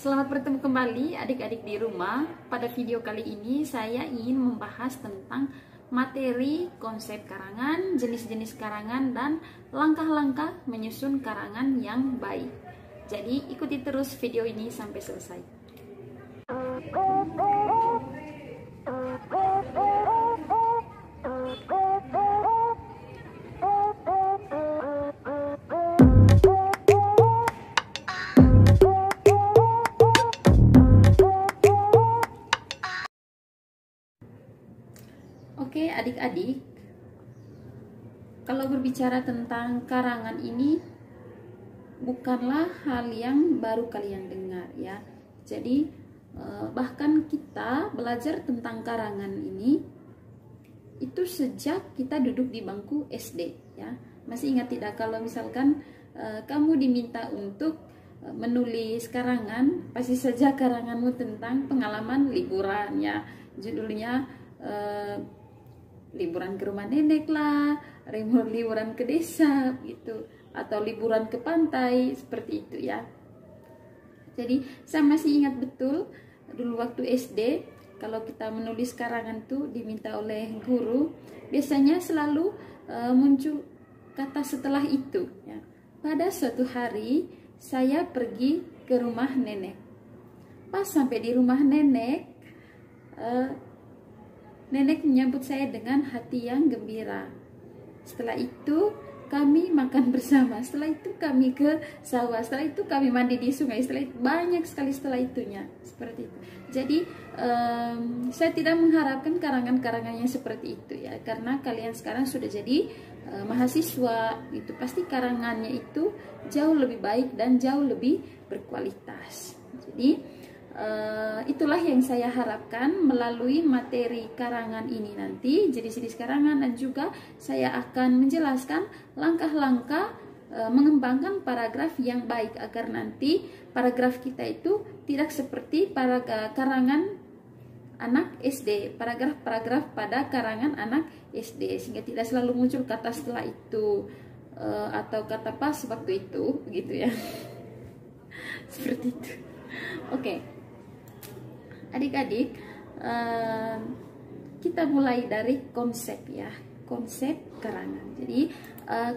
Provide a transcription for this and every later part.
Selamat bertemu kembali adik-adik di rumah. Pada video kali ini saya ingin membahas tentang materi konsep karangan, jenis-jenis karangan, dan langkah-langkah menyusun karangan yang baik. Jadi ikuti terus video ini sampai selesai. Oke adik-adik, kalau berbicara tentang karangan ini bukanlah hal yang baru kalian dengar ya. Jadi bahkan kita belajar tentang karangan ini itu sejak kita duduk di bangku SD ya. Masih ingat tidak kalau misalkan kamu diminta untuk menulis karangan, pasti saja karanganmu tentang pengalaman liburan ya. Judulnya liburan ke rumah nenek lah, liburan ke desa gitu, atau liburan ke pantai seperti itu ya. Jadi saya masih ingat betul dulu waktu SD kalau kita menulis karangan tuh diminta oleh guru, biasanya selalu muncul kata setelah itu ya. Pada suatu hari saya pergi ke rumah nenek. Pas sampai di rumah nenek, nenek menyambut saya dengan hati yang gembira. Setelah itu kami makan bersama. Setelah itu kami ke sawah. Setelah itu kami mandi di sungai. Setelah itu banyak sekali setelah itunya. Seperti itu. Jadi saya tidak mengharapkan karangan-karangannya seperti itu ya. Karena kalian sekarang sudah jadi mahasiswa. Itu pasti karangannya itu jauh lebih baik dan jauh lebih berkualitas. Jadi itulah yang saya harapkan melalui materi karangan ini nanti, jenis-jenis karangan, dan juga saya akan menjelaskan langkah-langkah mengembangkan paragraf yang baik agar nanti paragraf kita itu tidak seperti karangan anak SD, paragraf-paragraf pada karangan anak SD, sehingga tidak selalu muncul kata setelah itu atau kata pas waktu itu gitu ya. Seperti itu. Oke. Adik-adik, kita mulai dari konsep ya, konsep karangan. Jadi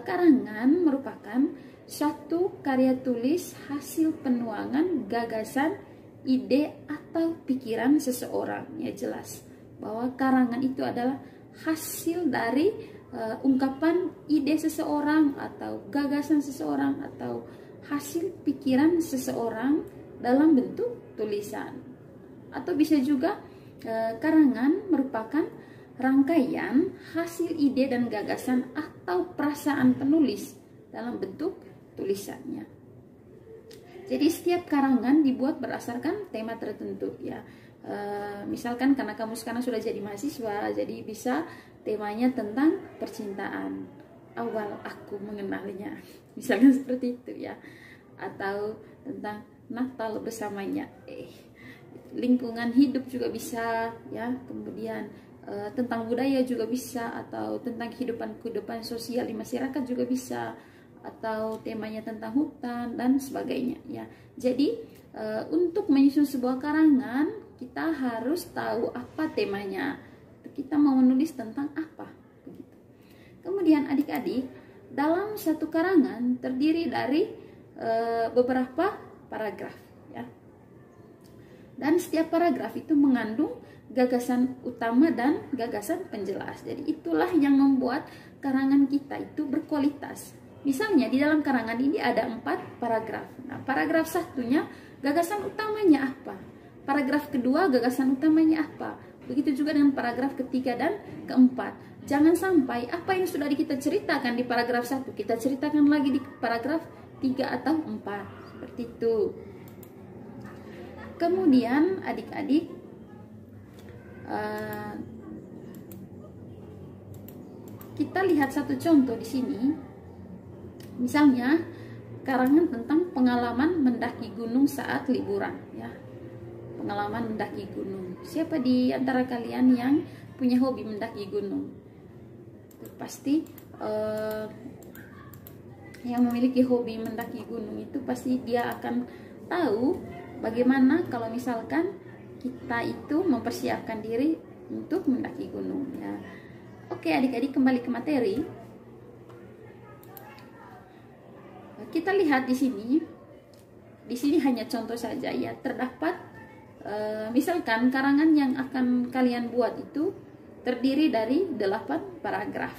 karangan merupakan suatu karya tulis hasil penuangan gagasan, ide atau pikiran seseorang. Ya jelas bahwa karangan itu adalah hasil dari ungkapan ide seseorang atau gagasan seseorang atau hasil pikiran seseorang dalam bentuk tulisan. Atau bisa juga karangan merupakan rangkaian hasil ide dan gagasan atau perasaan penulis dalam bentuk tulisannya. Jadi setiap karangan dibuat berdasarkan tema tertentu ya. Misalkan karena kamu sekarang sudah jadi mahasiswa, jadi bisa temanya tentang percintaan, awal aku mengenalnya, misalnya seperti itu ya. Atau tentang Natal bersamanya, lingkungan hidup juga bisa ya, kemudian tentang budaya juga bisa, atau tentang kehidupan sosial di masyarakat juga bisa, atau temanya tentang hutan dan sebagainya ya. Jadi untuk menyusun sebuah karangan kita harus tahu apa temanya, kita mau menulis tentang apa begitu. Kemudian adik-adik, dalam satu karangan terdiri dari beberapa paragraf ya. Dan setiap paragraf itu mengandung gagasan utama dan gagasan penjelas. Jadi itulah yang membuat karangan kita itu berkualitas. Misalnya di dalam karangan ini ada 4 paragraf. Nah, paragraf satunya gagasan utamanya apa? Paragraf kedua gagasan utamanya apa? Begitu juga dengan paragraf ketiga dan keempat. Jangan sampai apa yang sudah kita ceritakan di paragraf 1 kita ceritakan lagi di paragraf 3 atau 4. Seperti itu. Kemudian adik-adik, kita lihat satu contoh di sini. Misalnya karangan tentang pengalaman mendaki gunung saat liburan ya. Pengalaman mendaki gunung. Siapa di antara kalian yang punya hobi mendaki gunung? Pasti yang memiliki hobi mendaki gunung itu pasti dia akan tahu bagaimana kalau misalkan kita itu mempersiapkan diri untuk mendaki gunung ya. Oke adik-adik, kembali ke materi. Kita lihat di sini. Di sini hanya contoh saja ya. Terdapat misalkan karangan yang akan kalian buat itu terdiri dari 8 paragraf.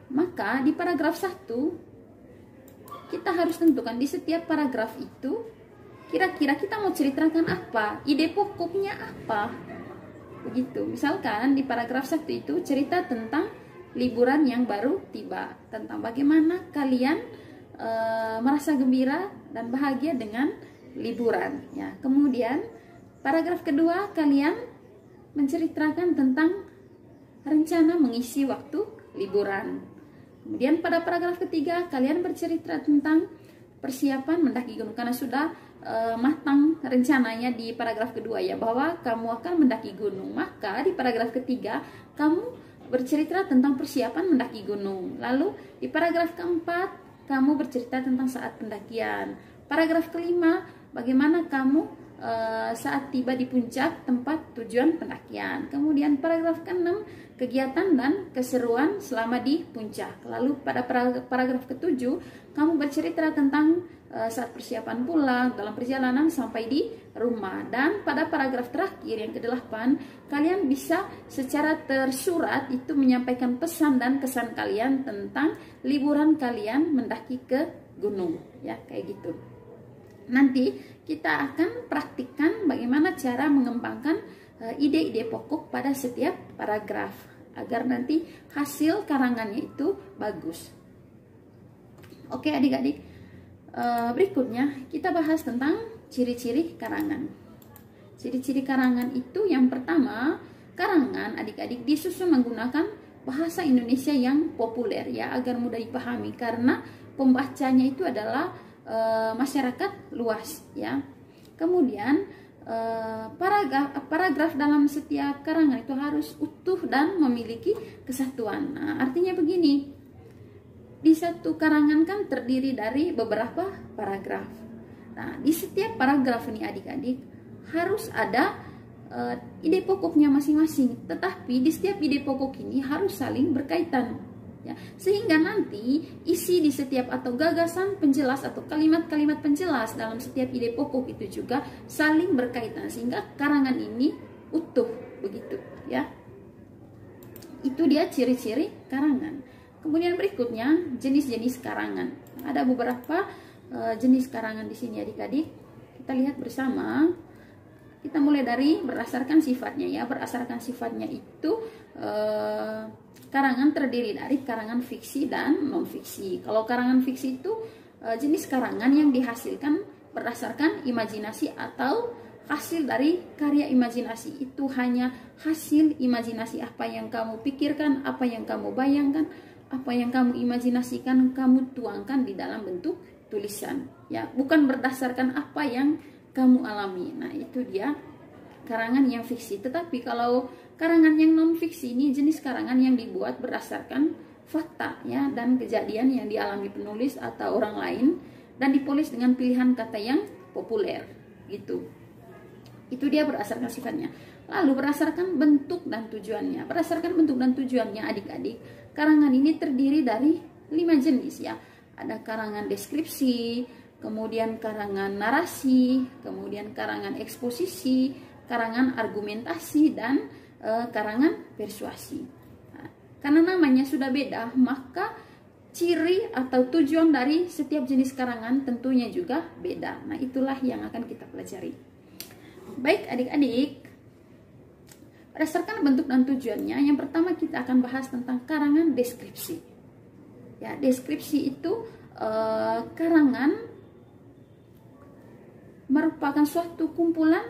Maka di paragraf 1 kita harus tentukan di setiap paragraf itu kira-kira kita mau ceritakan apa, ide pokoknya apa. Begitu. Misalkan di paragraf 1 itu cerita tentang liburan yang baru tiba, tentang bagaimana kalian merasa gembira dan bahagia dengan liburan ya. Kemudian paragraf kedua kalian menceritakan tentang rencana mengisi waktu liburan. Kemudian pada paragraf ketiga kalian bercerita tentang persiapan mendaki gunung, karena sudah matang rencananya di paragraf kedua ya, bahwa kamu akan mendaki gunung. Maka di paragraf ketiga kamu bercerita tentang persiapan mendaki gunung. Lalu di paragraf keempat kamu bercerita tentang saat pendakian. Paragraf kelima bagaimana kamu saat tiba di puncak tempat tujuan pendakian. Kemudian paragraf ke-6 kegiatan dan keseruan selama di puncak. Lalu pada paragraf ke-7 kamu bercerita tentang saat persiapan pulang, dalam perjalanan sampai di rumah. Dan pada paragraf terakhir yang ke-8 kalian bisa secara tersurat itu menyampaikan pesan dan kesan kalian tentang liburan kalian mendaki ke gunung ya, kayak gitu. Nanti kita akan praktikkan bagaimana cara mengembangkan ide-ide pokok pada setiap paragraf agar nanti hasil karangannya itu bagus. Oke adik-adik, berikutnya kita bahas tentang ciri-ciri karangan. Ciri-ciri karangan itu yang pertama, karangan adik-adik disusun menggunakan bahasa Indonesia yang populer ya, agar mudah dipahami karena pembacanya itu adalah masyarakat luas ya. Kemudian paragraf dalam setiap karangan itu harus utuh dan memiliki kesatuan. Nah, artinya begini, di satu karangan kan terdiri dari beberapa paragraf. Nah, di setiap paragraf ini adik-adik harus ada ide pokoknya masing-masing, tetapi di setiap ide pokok ini harus saling berkaitan ya, sehingga nanti isi di setiap atau gagasan penjelas atau kalimat-kalimat penjelas dalam setiap ide pokok itu juga saling berkaitan sehingga karangan ini utuh begitu ya. Itu dia ciri-ciri karangan. Kemudian berikutnya jenis-jenis karangan. Ada beberapa jenis karangan di sini adik-adik. Kita lihat bersama. Kita mulai dari berdasarkan sifatnya ya. Berdasarkan sifatnya itu karangan terdiri dari karangan fiksi dan non-fiksi. Kalau karangan fiksi itu jenis karangan yang dihasilkan berdasarkan imajinasi atau hasil dari karya imajinasi. Itu hanya hasil imajinasi, apa yang kamu pikirkan, apa yang kamu bayangkan, apa yang kamu imajinasikan, kamu tuangkan di dalam bentuk tulisan. Ya, bukan berdasarkan apa yang kamu alami. Nah, itu dia karangan yang fiksi. Tetapi kalau karangan yang non fiksi ini jenis karangan yang dibuat berdasarkan fakta ya dan kejadian yang dialami penulis atau orang lain dan dipoles dengan pilihan kata yang populer gitu. Itu dia berdasarkan sifatnya. Lalu berdasarkan bentuk dan tujuannya. Berdasarkan bentuk dan tujuannya adik-adik, karangan ini terdiri dari 5 jenis ya. Ada karangan deskripsi, kemudian karangan narasi, kemudian karangan eksposisi, karangan argumentasi, dan karangan persuasi. Nah, karena namanya sudah beda, maka ciri atau tujuan dari setiap jenis karangan tentunya juga beda. Nah, itulah yang akan kita pelajari. Baik adik-adik, berdasarkan bentuk dan tujuannya, yang pertama kita akan bahas tentang karangan deskripsi. Ya, deskripsi itu karangan merupakan suatu kumpulan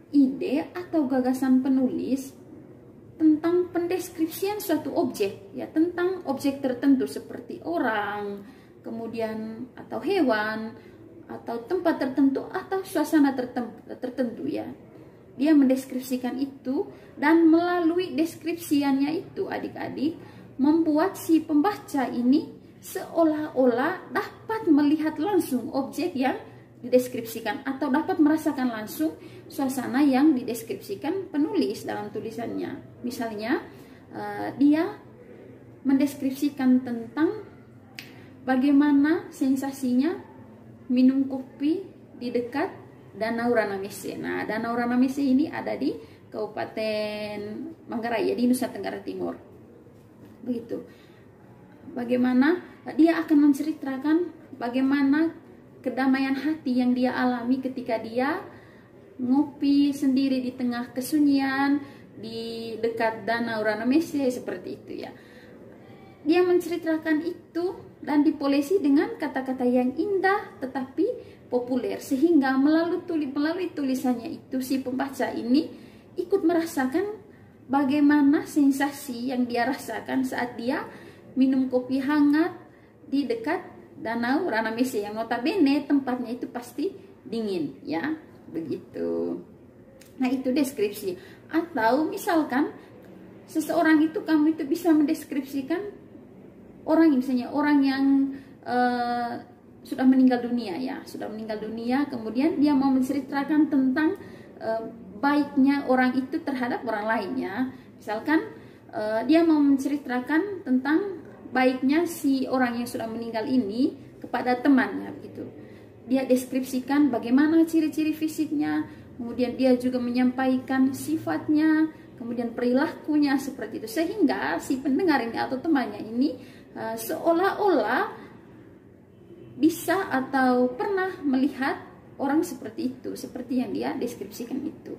ide atau gagasan penulis tentang pendeskripsian suatu objek, ya, tentang objek tertentu seperti orang, kemudian atau hewan, atau tempat tertentu atau suasana tertentu ya. Dia mendeskripsikan itu, dan melalui deskripsiannya itu adik-adik membuat si pembaca ini seolah-olah dapat melihat langsung objek yang dideskripsikan atau dapat merasakan langsung suasana yang dideskripsikan penulis dalam tulisannya. Misalnya dia mendeskripsikan tentang bagaimana sensasinya minum kopi di dekat Danau Ranamese. Nah, Danau Ranamese ini ada di Kabupaten Manggarai, ya, di Nusa Tenggara Timur. Begitu. Bagaimana dia akan menceritakan bagaimana kedamaian hati yang dia alami ketika dia ngopi sendiri di tengah kesunyian di dekat Danau Ranamese, seperti itu ya. Dia menceritakan itu dan dipolesi dengan kata-kata yang indah tetapi populer, sehingga melalui tulisannya itu si pembaca ini ikut merasakan bagaimana sensasi yang dia rasakan saat dia minum kopi hangat di dekat Danau Ranamese, yang notabene tempatnya itu pasti dingin, ya, begitu. Nah, itu deskripsi. Atau misalkan seseorang itu, kamu itu bisa mendeskripsikan orang, misalnya orang yang sudah meninggal dunia, ya, sudah meninggal dunia, kemudian dia mau menceritakan tentang baiknya orang itu terhadap orang lainnya. Misalkan dia mau menceritakan tentang baiknya si orang yang sudah meninggal ini kepada temannya, gitu. Dia deskripsikan bagaimana ciri-ciri fisiknya, kemudian dia juga menyampaikan sifatnya, kemudian perilakunya, seperti itu, sehingga si pendengar ini atau temannya ini seolah-olah bisa atau pernah melihat orang seperti itu, seperti yang dia deskripsikan itu.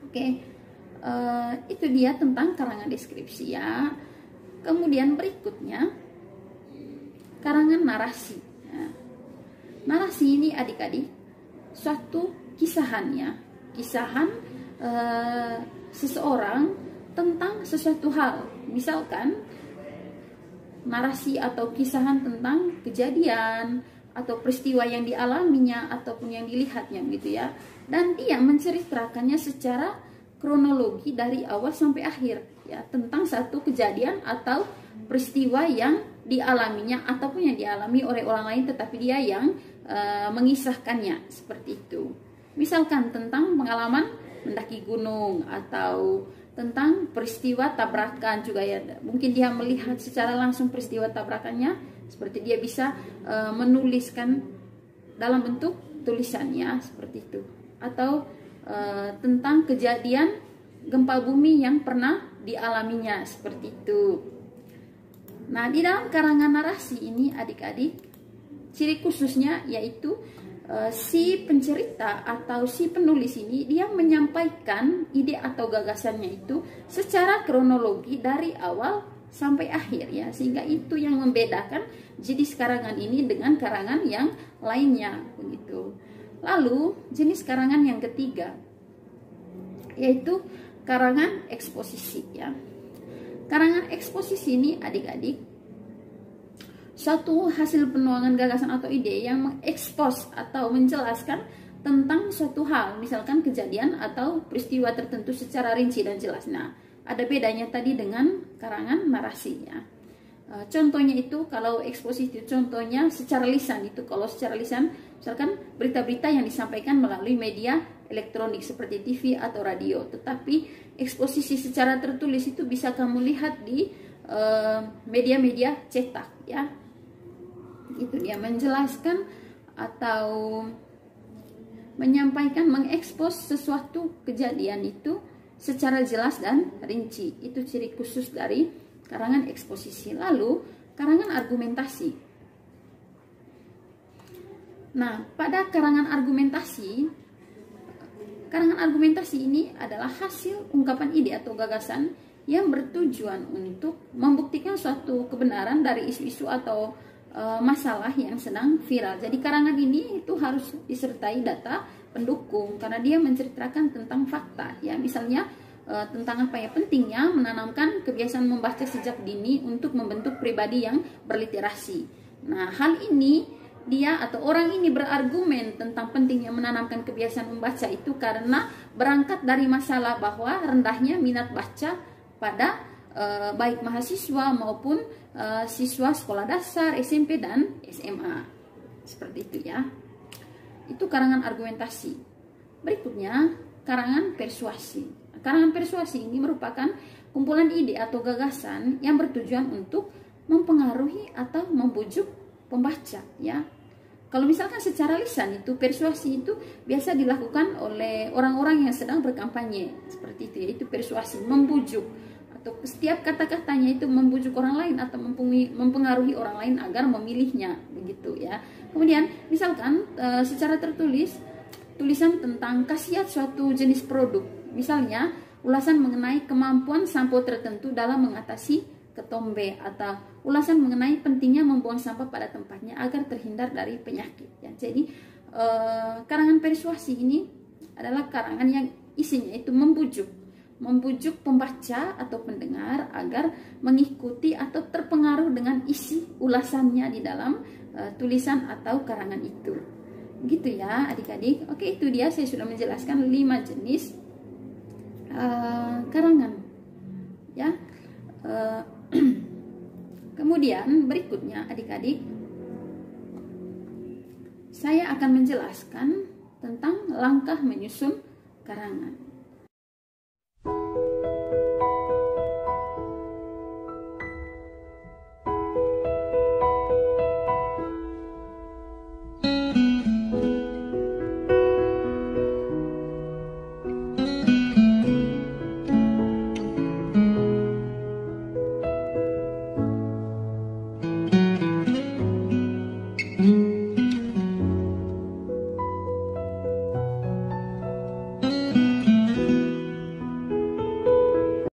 Oke, itu dia tentang karangan deskripsi, ya. Kemudian berikutnya karangan narasi. Ya. Narasi ini adik-adik suatu kisahannya, kisahan seseorang tentang sesuatu hal. Misalkan narasi atau kisahan tentang kejadian atau peristiwa yang dialaminya ataupun yang dilihatnya, gitu ya. Dan dia menceritakannya secara kronologi dari awal sampai akhir, ya, tentang satu kejadian atau peristiwa yang dialaminya ataupun yang dialami oleh orang lain, tetapi dia yang mengisahkannya, seperti itu. Misalkan tentang pengalaman mendaki gunung atau tentang peristiwa tabrakan juga, ya, mungkin dia melihat secara langsung peristiwa tabrakannya, seperti dia bisa menuliskan dalam bentuk tulisannya, seperti itu. Atau tentang kejadian gempa bumi yang pernah dialaminya, seperti itu. Nah, di dalam karangan narasi ini adik-adik, ciri khususnya yaitu si pencerita atau si penulis ini dia menyampaikan ide atau gagasannya itu secara kronologi dari awal sampai akhir, ya, sehingga itu yang membedakan jenis karangan ini dengan karangan yang lainnya, begitu. Lalu jenis karangan yang ketiga yaitu karangan eksposisi, ya. Karangan eksposisi ini adik-adik suatu hasil penuangan gagasan atau ide yang mengekspos atau menjelaskan tentang suatu hal, misalkan kejadian atau peristiwa tertentu secara rinci dan jelas. Nah, ada bedanya tadi dengan karangan narasi, ya. Contohnya itu kalau eksposisi, contohnya secara lisan itu, kalau secara lisan misalkan berita-berita yang disampaikan melalui media elektronik seperti TV atau radio. Tetapi eksposisi secara tertulis itu bisa kamu lihat di media-media cetak, ya. Itu dia menjelaskan atau menyampaikan, mengekspos sesuatu kejadian itu secara jelas dan rinci. Itu ciri khusus dari karangan eksposisi. Lalu karangan argumentasi. Nah, pada karangan argumentasi ini adalah hasil ungkapan ide atau gagasan yang bertujuan untuk membuktikan suatu kebenaran dari isu-isu atau masalah yang sedang viral. Jadi karangan ini itu harus disertai data pendukung karena dia menceritakan tentang fakta, ya. Misalnya tentang apa ya, pentingnya menanamkan kebiasaan membaca sejak dini untuk membentuk pribadi yang berliterasi. Nah, hal ini dia atau orang ini berargumen tentang pentingnya menanamkan kebiasaan membaca itu karena berangkat dari masalah bahwa rendahnya minat baca pada baik mahasiswa maupun siswa sekolah dasar, SMP dan SMA. Seperti itu, ya. Itu karangan argumentasi. Berikutnya, karangan persuasi. Karangan persuasi ini merupakan kumpulan ide atau gagasan yang bertujuan untuk mempengaruhi atau membujuk pembaca, ya. Kalau misalkan secara lisan itu persuasi itu biasa dilakukan oleh orang-orang yang sedang berkampanye, seperti itu, yaitu persuasi, membujuk, atau setiap kata-katanya itu membujuk orang lain atau mempengaruhi orang lain agar memilihnya, begitu ya. Kemudian misalkan secara tertulis, tulisan tentang khasiat suatu jenis produk, misalnya ulasan mengenai kemampuan sampo tertentu dalam mengatasi ketombe, atau ulasan mengenai pentingnya membuang sampah pada tempatnya agar terhindar dari penyakit, ya. Jadi karangan persuasi ini adalah karangan yang isinya itu membujuk pembaca atau pendengar agar mengikuti atau terpengaruh dengan isi ulasannya di dalam tulisan atau karangan itu. Gitu ya adik-adik. Oke, itu dia, saya sudah menjelaskan 5 jenis karangan, ya. Kemudian berikutnya adik-adik, saya akan menjelaskan tentang langkah menyusun karangan.